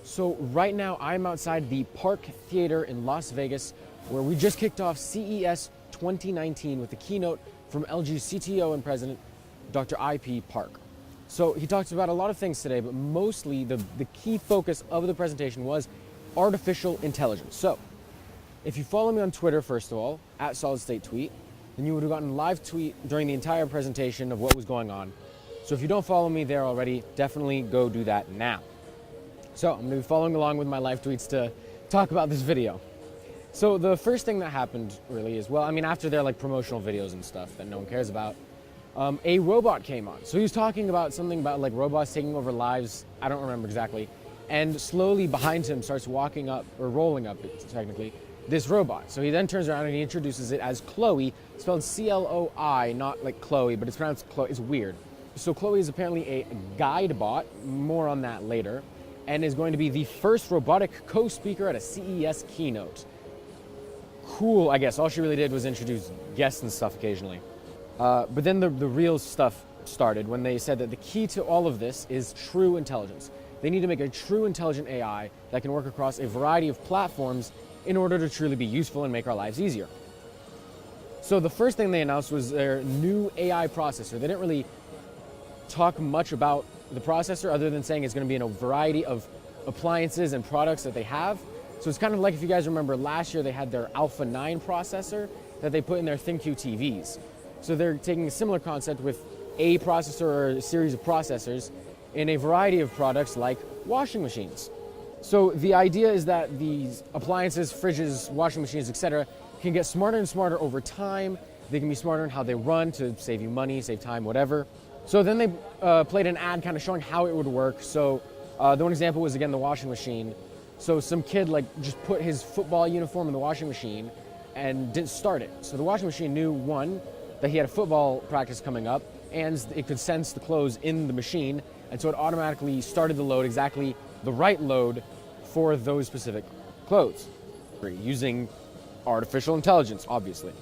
So right now I'm outside the Park Theater in Las Vegas, where we just kicked off CES 2019 with the keynote from LG's CTO and president, Dr. IP Park. So he talked about a lot of things today, but mostly the key focus of the presentation was artificial intelligence. So if you follow me on Twitter, first of all, at Solid State Tweet, then you would have gotten a live tweet during the entire presentation of what was going on. So if you don't follow me there already, definitely go do that now. So I'm going to be following along with my live tweets to talk about this video. So the first thing that happened really is, well, I mean, after their like promotional videos and stuff that no one cares about, a robot came on. So he was talking about something about like robots taking over lives. I don't remember exactly. And slowly behind him starts walking up, or rolling up technically, this robot. So he then turns around and he introduces it as Chloe, spelled C-L-O-I, not like Chloe, but it's pronounced Chloe. It's weird. So Chloe is apparently a guide bot, more on that later, and is going to be the first robotic co-speaker at a CES keynote. Cool, I guess. All she really did was introduce guests and stuff occasionally. But then the real stuff started when they said that the key to all of this is true intelligence. They need to make a true intelligent AI that can work across a variety of platforms in order to truly be useful and make our lives easier. So the first thing they announced was their new AI processor. They didn't really talk much about the processor other than saying it's going to be in a variety of appliances and products that they have. So it's kind of like, if you guys remember last year, they had their Alpha 9 processor that they put in their ThinQ TVs. So they're taking a similar concept with a processor or a series of processors in a variety of products like washing machines. So the idea is that these appliances, fridges, washing machines, etc., can get smarter and smarter over time. They can be smarter in how they run to save you money, save time, whatever. So then they played an ad kind of showing how it would work. So the one example was, again, the washing machine. So some kid like just put his football uniform in the washing machine and didn't start it. So the washing machine knew, one, that he had a football practice coming up, and it could sense the clothes in the machine, and so it automatically started the load, exactly the right load for those specific clothes, using artificial intelligence, obviously.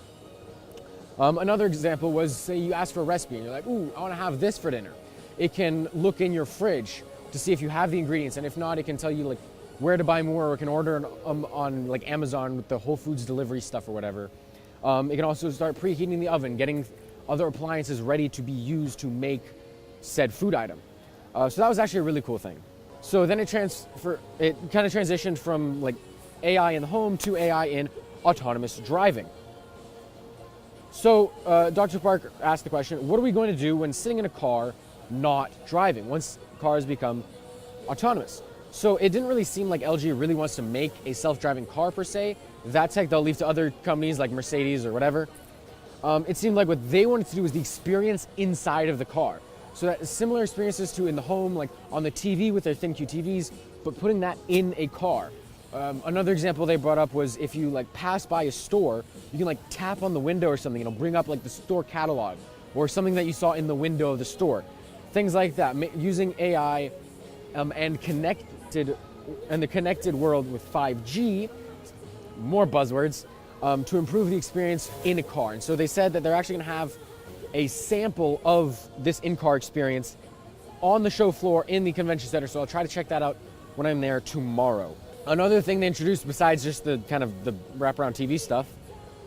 Another example was, say you ask for a recipe and you're like, ooh, I want to have this for dinner. It can look in your fridge to see if you have the ingredients, and if not, it can tell you like where to buy more, or it can order on like Amazon with the Whole Foods delivery stuff or whatever. It can also start preheating the oven, getting other appliances ready to be used to make said food item. So that was actually a really cool thing. So then it kind of transitioned from like AI in the home to AI in autonomous driving. So Dr. Park asked the question, what are we going to do when sitting in a car not driving, once cars become autonomous? So it didn't really seem like LG really wants to make a self-driving car per se. That tech they'll leave to other companies like Mercedes or whatever. It seemed like what they wanted to do was the experience inside of the car. So that similar experiences to in the home, like on the TV with their ThinQ TVs, but putting that in a car. Another example they brought up was if you like pass by a store, you can like tap on the window or something, and it'll bring up like the store catalog or something that you saw in the window of the store. Things like that, using AI and the connected world with 5G, more buzzwords, to improve the experience in a car. And so they said that they're actually going to have a sample of this in-car experience on the show floor in the convention center. So I'll try to check that out when I'm there tomorrow. Another thing they introduced, besides just the kind of the wraparound TV stuff,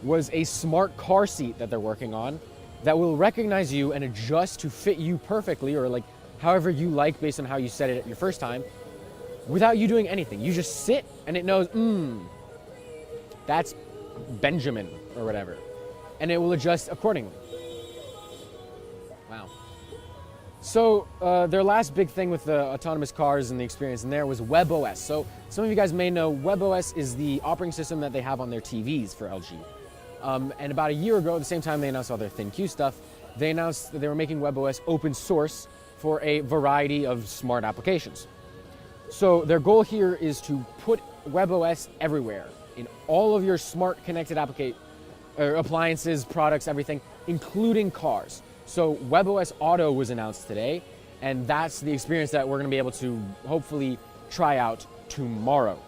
was a smart car seat that they're working on that will recognize you and adjust to fit you perfectly, or like however you like based on how you set it at your first time, without you doing anything. You just sit and it knows, that's Benjamin or whatever, and it will adjust accordingly. Wow. So their last big thing with the autonomous cars and the experience in there was WebOS. So some of you guys may know WebOS is the operating system that they have on their TVs for LG. And about a year ago, at the same time they announced all their ThinQ stuff, they announced that they were making WebOS open source for a variety of smart applications. So their goal here is to put WebOS everywhere, in all of your smart connected appliances, products, everything, including cars. So WebOS Auto was announced today, and that's the experience that we're going to be able to hopefully try out tomorrow.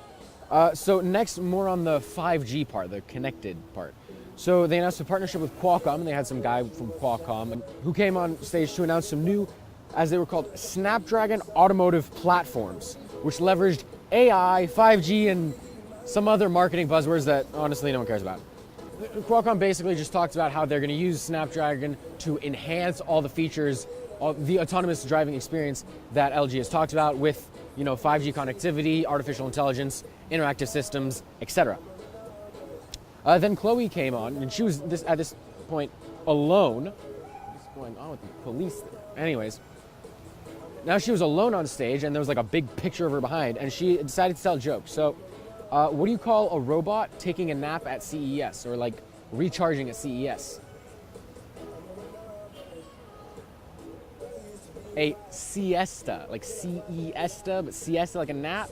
So next, more on the 5G part, the connected part. So they announced a partnership with Qualcomm, and they had some guy from Qualcomm who came on stage to announce some new, as they were called, Snapdragon automotive platforms, which leveraged AI, 5G, and some other marketing buzzwords that honestly no one cares about. Qualcomm basically just talks about how they're going to use Snapdragon to enhance all the features, all the autonomous driving experience that LG has talked about with, 5G connectivity, artificial intelligence, interactive systems, etc. Then Chloe came on, and she was at this point alone. What's going on with the police there? Anyways, now she was alone on stage, and there was like a big picture of her behind, and she decided to tell a joke. So, what do you call a robot taking a nap at CES, or like recharging at CES? A siesta, like siesta, but siesta like a nap?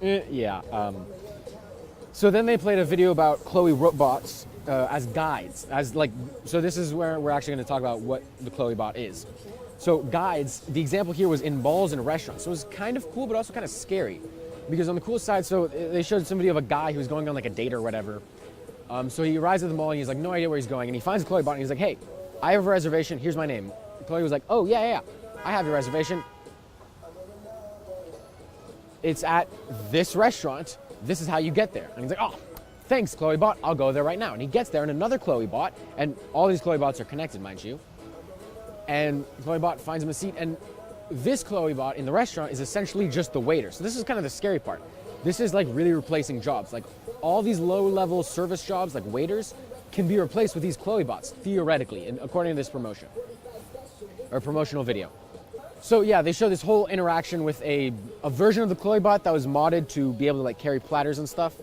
Yeah. So then they played a video about Chloe robots as guides, so this is where we're actually going to talk about what the Chloe bot is. So guides, the example here was in malls and restaurants. So it was kind of cool, but also kind of scary. Because on the cool side, so they showed some video of a guy who was going on like a date or whatever. So he arrives at the mall and he's like, no idea where he's going. And he finds a Chloe bot and he's like, hey, I have a reservation, here's my name. Chloe was like, oh, yeah, I have your reservation. It's at this restaurant. This is how you get there. And he's like, oh, thanks, Chloe bot. I'll go there right now. And he gets there, and another Chloe bot, and all these Chloe bots are connected, mind you. And Chloe bot finds him a seat, and this Chloe bot in the restaurant is essentially just the waiter. So this is kind of the scary part. This is like really replacing jobs. Like all these low-level service jobs, like waiters, can be replaced with these Chloe bots, theoretically, and according to this promotion. Or promotional video. So yeah, they show this whole interaction with a version of the Chloe bot that was modded to be able to like carry platters and stuff.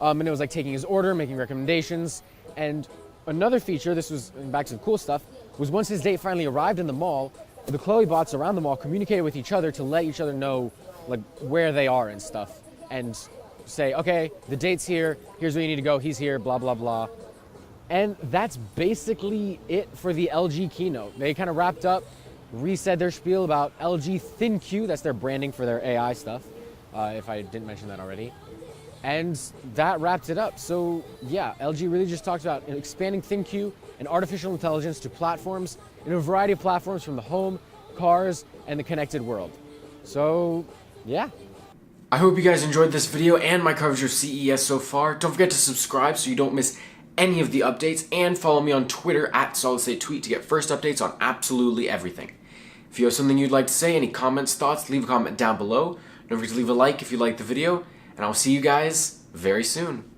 And it was like taking his order, making recommendations. And another feature, this was back to the cool stuff, was once his date finally arrived in the mall, the Chloe bots around the mall communicated with each other to let each other know like where they are and stuff. And say, okay, the date's here, here's where you need to go, he's here, blah, blah, blah. And that's basically it for the LG keynote. They kind of wrapped up, resaid their spiel about LG ThinQ, that's their branding for their AI stuff, if I didn't mention that already. And that wrapped it up. So yeah, LG really just talked about expanding ThinQ and artificial intelligence to platforms in a variety of platforms from the home, cars, and the connected world. So yeah. I hope you guys enjoyed this video and my coverage of CES so far. Don't forget to subscribe so you don't miss any of the updates, and follow me on Twitter at SolidStateTweet to get first updates on absolutely everything. If you have something you'd like to say, any comments, thoughts, leave a comment down below. Don't forget to leave a like if you liked the video, and I'll see you guys very soon.